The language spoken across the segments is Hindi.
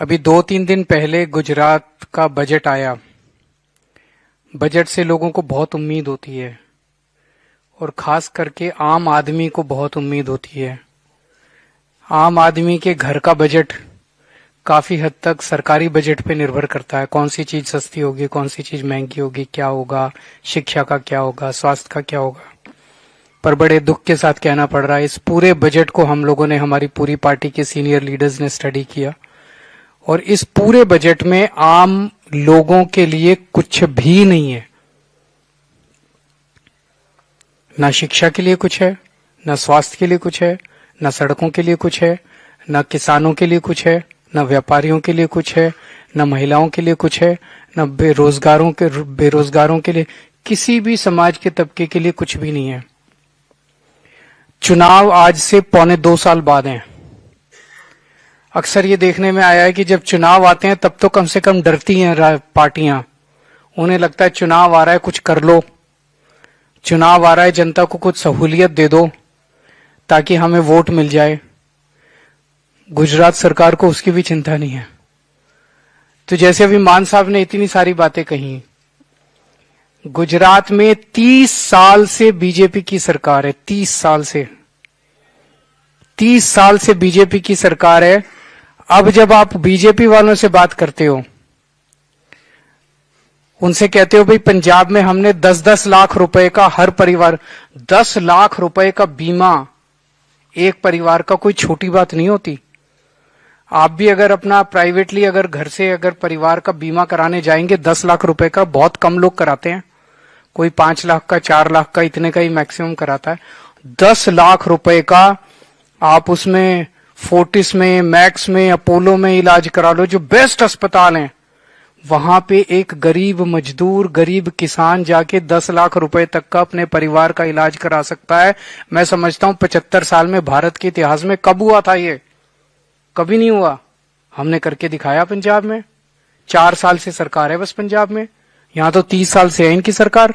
अभी 2-3 दिन पहले गुजरात का बजट आया। बजट से लोगों को बहुत उम्मीद होती है और खास करके आम आदमी को बहुत उम्मीद होती है। आम आदमी के घर का बजट काफी हद तक सरकारी बजट पे निर्भर करता है। कौन सी चीज सस्ती होगी, कौन सी चीज महंगी होगी, क्या होगा, शिक्षा का क्या होगा, स्वास्थ्य का क्या होगा। पर बड़े दुख के साथ कहना पड़ रहा है, इस पूरे बजट को हम लोगों ने, हमारी पूरी पार्टी के सीनियर लीडर्स ने स्टडी किया और इस पूरे बजट में आम लोगों के लिए कुछ भी नहीं है। ना शिक्षा के लिए कुछ है, ना स्वास्थ्य के लिए कुछ है, ना सड़कों के लिए कुछ है, ना किसानों के लिए कुछ है, ना व्यापारियों के लिए कुछ है, ना महिलाओं के लिए कुछ है, ना बेरोजगारों के लिए, किसी भी समाज के तबके के लिए कुछ भी नहीं है। चुनाव आज से 1.25 साल बाद हैं। अक्सर ये देखने में आया है कि जब चुनाव आते हैं तब तो कम से कम डरती हैं पार्टियां। उन्हें लगता है चुनाव आ रहा है, कुछ कर लो, चुनाव आ रहा है, जनता को कुछ सहूलियत दे दो ताकि हमें वोट मिल जाए। गुजरात सरकार को उसकी भी चिंता नहीं है। तो जैसे अभी मान साहब ने इतनी सारी बातें कही, गुजरात में 30 साल से बीजेपी की सरकार है। 30 साल से बीजेपी की सरकार है। अब जब आप बीजेपी वालों से बात करते हो, उनसे कहते हो भाई पंजाब में हमने 10-10 लाख रुपए का हर परिवार, 10 लाख रुपए का बीमा एक परिवार का कोई छोटी बात नहीं होती। आप भी अगर अपना प्राइवेटली अगर घर से अगर परिवार का बीमा कराने जाएंगे, 10 लाख रुपए का बहुत कम लोग कराते हैं। कोई 5 लाख का, 4 लाख का, इतने का ही मैक्सिमम कराता है। 10 लाख रुपए का आप उसमें फोर्टिस में, मैक्स में, अपोलो में इलाज करा लो, जो बेस्ट अस्पताल हैं। वहां पे एक गरीब मजदूर, गरीब किसान जाके 10 लाख रुपए तक का अपने परिवार का इलाज करा सकता है। मैं समझता हूं 75 साल में भारत के इतिहास में कब हुआ था ये? कभी नहीं हुआ। हमने करके दिखाया पंजाब में। 4 साल से सरकार है बस पंजाब में, यहां तो 30 साल से है इनकी सरकार।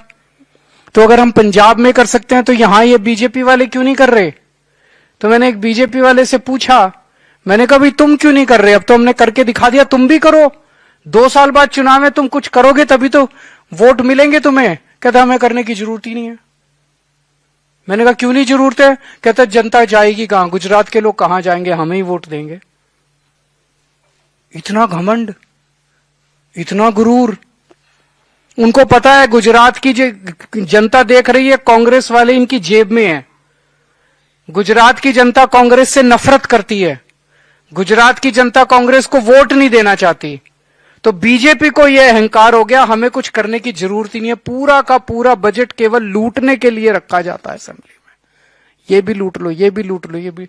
तो अगर हम पंजाब में कर सकते हैं तो यहां ये बीजेपी वाले क्यों नहीं कर रहे? तो मैंने एक बीजेपी वाले से पूछा, मैंने कहा भाई तुम क्यों नहीं कर रहे? अब तो हमने करके दिखा दिया, तुम भी करो। 2 साल बाद चुनाव में तुम कुछ करोगे तभी तो वोट मिलेंगे तुम्हें। कहता हमें करने की जरूरत ही नहीं है। मैंने कहा क्यों नहीं जरूरत है? कहता जनता जाएगी कहां, गुजरात के लोग कहां जाएंगे, हमें ही वोट देंगे। इतना घमंड, इतना गुरूर। उनको पता है गुजरात की जो जनता देख रही है, कांग्रेस वाले इनकी जेब में है। गुजरात की जनता कांग्रेस से नफरत करती है। गुजरात की जनता कांग्रेस को वोट नहीं देना चाहती। तो बीजेपी को यह अहंकार हो गया, हमें कुछ करने की जरूरत ही नहीं है। पूरा का पूरा बजट केवल लूटने के लिए रखा जाता है असेंबली में। ये भी लूट लो, ये भी लूट लो, ये भी।